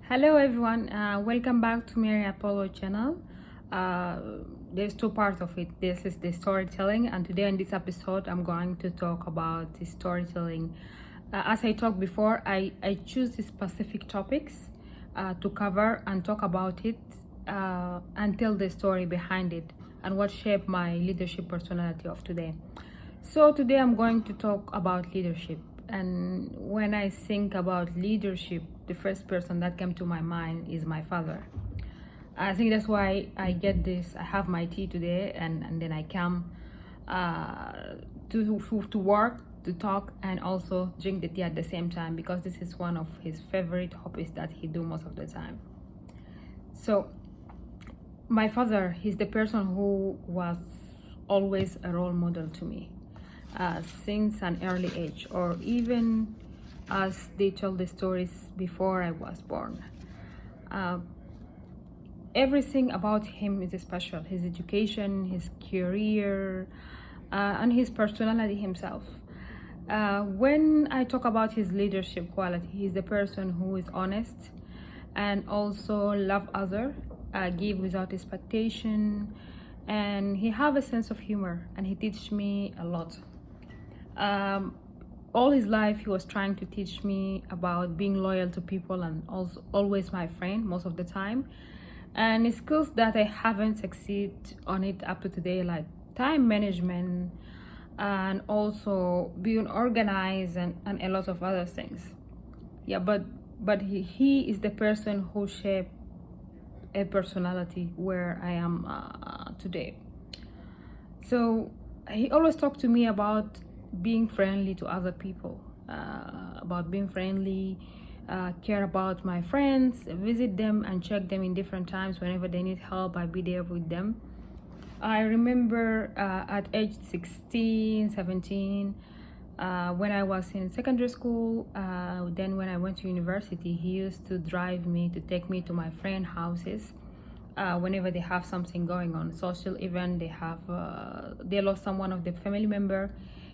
Hello everyone, welcome back to Mary Apollo channel. Uh, there's two parts of it. This is the storytelling, and today in this episode I'm going to talk about the storytelling. As I talked before, I choose the specific topics to cover and talk about it and tell the story behind it and what shaped my leadership personality of today. So today I'm going to talk about leadership. And when I think about leadership, the first person that came to my mind is my father. I think that's why I get this. I have my tea today, and then I come to work, to talk, and also drink the tea at the same time, because this is one of his favorite hobbies that he do most of the time. So my father, he's the person who was always a role model to me since an early age, or even as they told the stories before I was born. Uh, Everything about him is special: his education, his career, and his personality himself. When I talk about his leadership quality, he's the person who is honest and also love other, give without expectation, and he have a sense of humor, and he teach me a lot. um, all his life he was trying to teach me about being loyal to people and also always my friend most of the time, and skills that I haven't succeed on it up to today, like time management and also being organized and a lot of other things. Yeah, but he is the person who shaped a personality where I am today. So he always talked to me about being friendly to other people, about being friendly, care about my friends, visit them and check them in different times. Whenever they need help, I'll be there with them. I remember at age 16, 17, when I was in secondary school, then when I went to university, he used to drive me to take me to my friend houses. Whenever they have something going on, social event, they lost someone of the family member,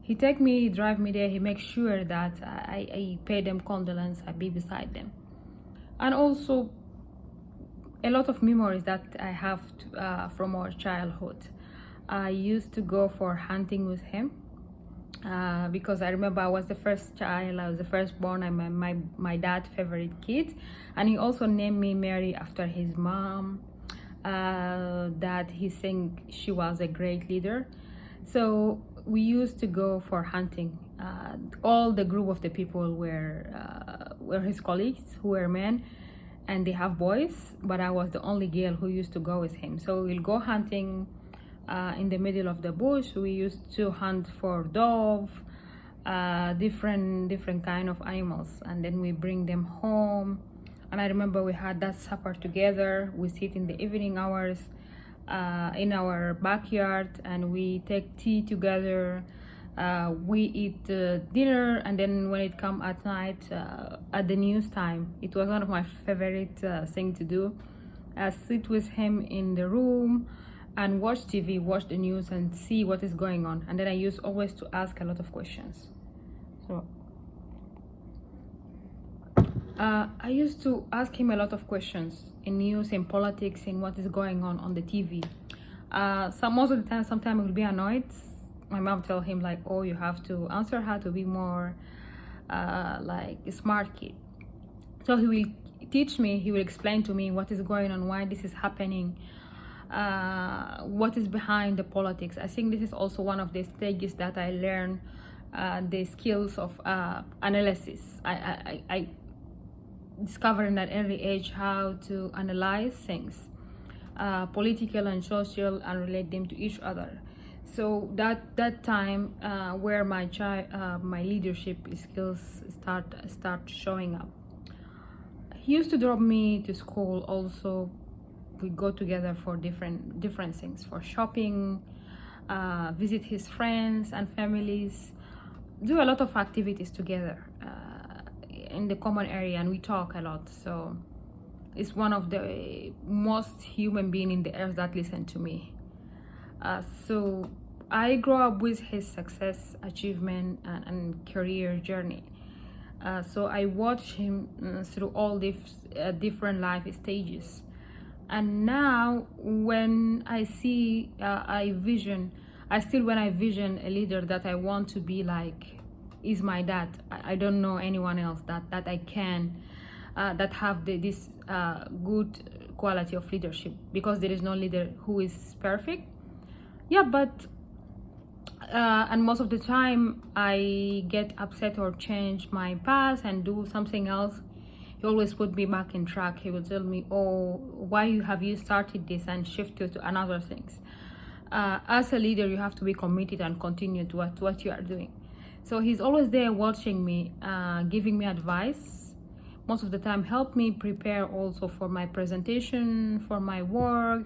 he take me, he drive me there, he makes sure that I pay them condolence, I be beside them. And also a lot of memories that I have from our childhood. I used to go for hunting with him, because I remember I was the first child, I was the firstborn, I'm my dad's favorite kid, and he also named me Mary after his mom, that he think she was a great leader. So we used to go for hunting. All the group of the people were his colleagues who were men, and they have boys, but I was the only girl who used to go with him. So we'll go hunting in the middle of the bush. We used to hunt for dove, different kind of animals, and then we bring them home. And I remember we had that supper together. We sit in the evening hours in our backyard, and we take tea together. We eat dinner, and then when it come at night, at the news time, it was one of my favorite thing to do. Sit with him in the room and watch TV, watch the news, and see what is going on. And then I used always to ask a lot of questions. So I used to ask him a lot of questions in news, in politics, in what is going on the TV. So most of the time, sometimes I will be annoyed. My mom tell him like, "Oh, you have to answer her to be more like a smart kid." So he will teach me. He will explain to me what is going on, why this is happening, what is behind the politics. I think this is also one of the stages that I learn the skills of analysis. I discovered in that early age how to analyze things, political and social, and relate them to each other. So that time where my leadership skills start showing up. He used to drop me to school. Also, we go together for different things, for shopping, visit his friends and families, do a lot of activities together in the common area, and we talk a lot. So it's one of the most human being in the earth that listen to me. So I grew up with his success, achievement, and career journey. So I watched him through all these different life stages. And now when I see when I vision a leader that I want to be like is my dad. I don't know anyone else that I can that have this good quality of leadership, because there is no leader who is perfect. Yeah, but and most of the time I get upset or change my path and do something else. He always put me back in track. He would tell me, oh, why have you started this, and shift you to another things. As a leader, you have to be committed and continue to what you are doing. So he's always there watching me, giving me advice. Most of the time help me prepare also for my presentation, for my work,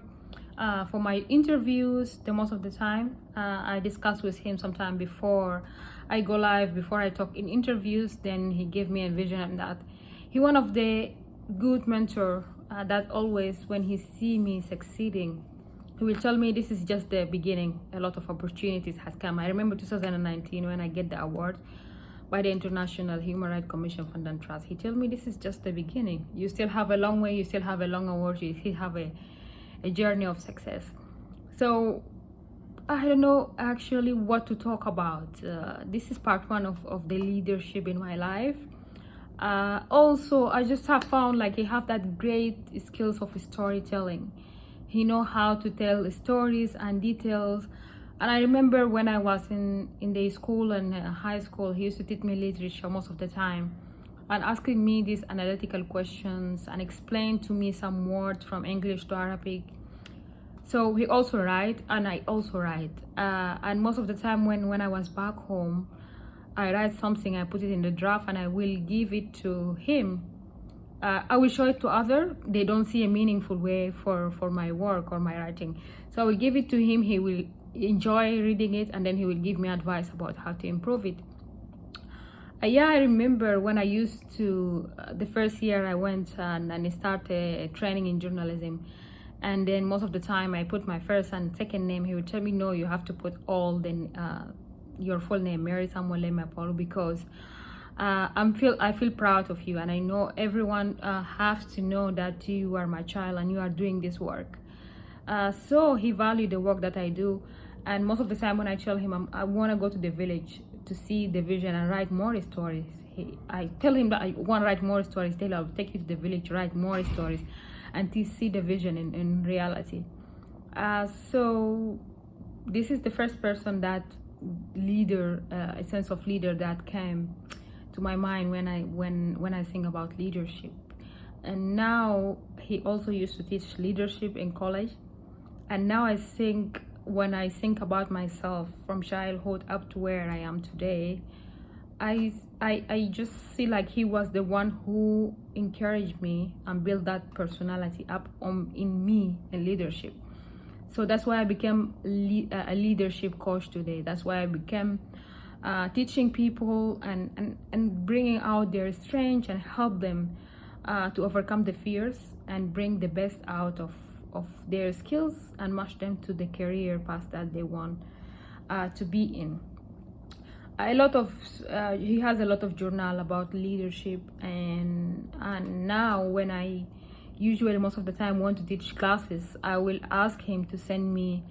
for my interviews. The most of the time I discuss with him sometime before I go live, before I talk in interviews. Then he gave me a vision, and that he one of the good mentor that always when he see me succeeding, he will tell me this is just the beginning. A lot of opportunities has come. I remember 2019 when I get the award by the International Human Rights Commission Fund and Trust. He told me this is just the beginning. You still have a long way. You still have a long award. You still have a journey of success. So I don't know actually what to talk about. This is part one of the leadership in my life. Also, I just have found like he have that great skills of storytelling. He know how to tell stories and details. And I remember when I was in the school and high school, he used to teach me literature most of the time, and asking me these analytical questions and explain to me some words from English to Arabic. So he also write and I also write. And most of the time when I was back home, I write something, I put it in the draft, and I will give it to him. I will show it to others. They don't see a meaningful way for my work or my writing. So I will give it to him. He will enjoy reading it, and then he will give me advice about how to improve it. Yeah, I remember when I used to, the first year I went and started training in journalism. And then most of the time I put my first and second name. He would tell me, no, you have to put all your full name, Mary Samuel Lema Paul, because I feel proud of you, and I know everyone has to know that you are my child and you are doing this work. So he valued the work that I do, and most of the time when I tell him I want to go to the village to see the vision and write more stories, I tell him that I want to write more stories. Tell I'll take you to the village to write more stories and to see the vision in reality. So this is the first person that leader, a sense of leader that came to my mind when I think about leadership. And now he also used to teach leadership in college. And now I think, when I think about myself from childhood up to where I am today, I just see like he was the one who encouraged me and built that personality up in me in leadership. So that's why I became a leadership coach today. That's why I became teaching people and bringing out their strength and help them to overcome the fears and bring the best out of their skills and match them to the career path that they want to be in. He has a lot of journal about leadership, and now when I usually most of the time want to teach classes, I will ask him to send me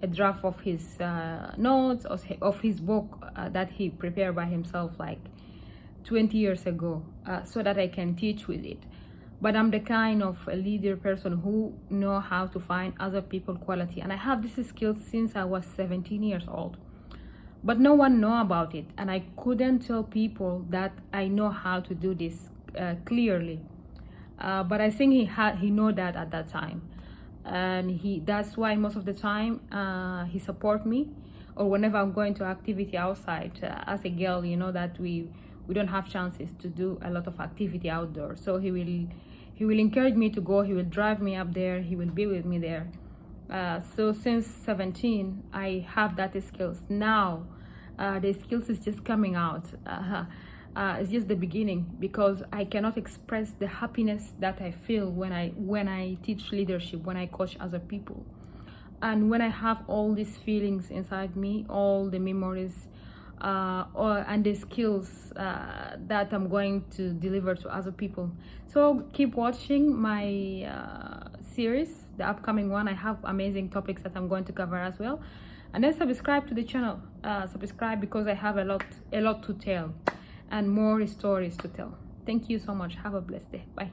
a draft of his notes or of his book that he prepared by himself like 20 years ago, so that I can teach with it. But I'm the kind of a leader person who know how to find other people quality, and I have this skill since I was 17 years old. But no one know about it, and I couldn't tell people that I know how to do this clearly. But I think he know that at that time, and that's why most of the time he support me. Or whenever I'm going to activity outside, as a girl, you know that we don't have chances to do a lot of activity outdoors. So he will encourage me to go. He will drive me up there. He will be with me there. So since 17, I have that skills. Now the skills is just coming out. It's just the beginning, because I cannot express the happiness that I feel when I teach leadership, when I coach other people, and when I have all these feelings inside me, all the memories and the skills that I'm going to deliver to other people. So keep watching my series, the upcoming one. I have amazing topics that I'm going to cover as well. And then subscribe to the channel. Subscribe because I have a lot to tell and more stories to tell. Thank you so much. Have a blessed day. Bye.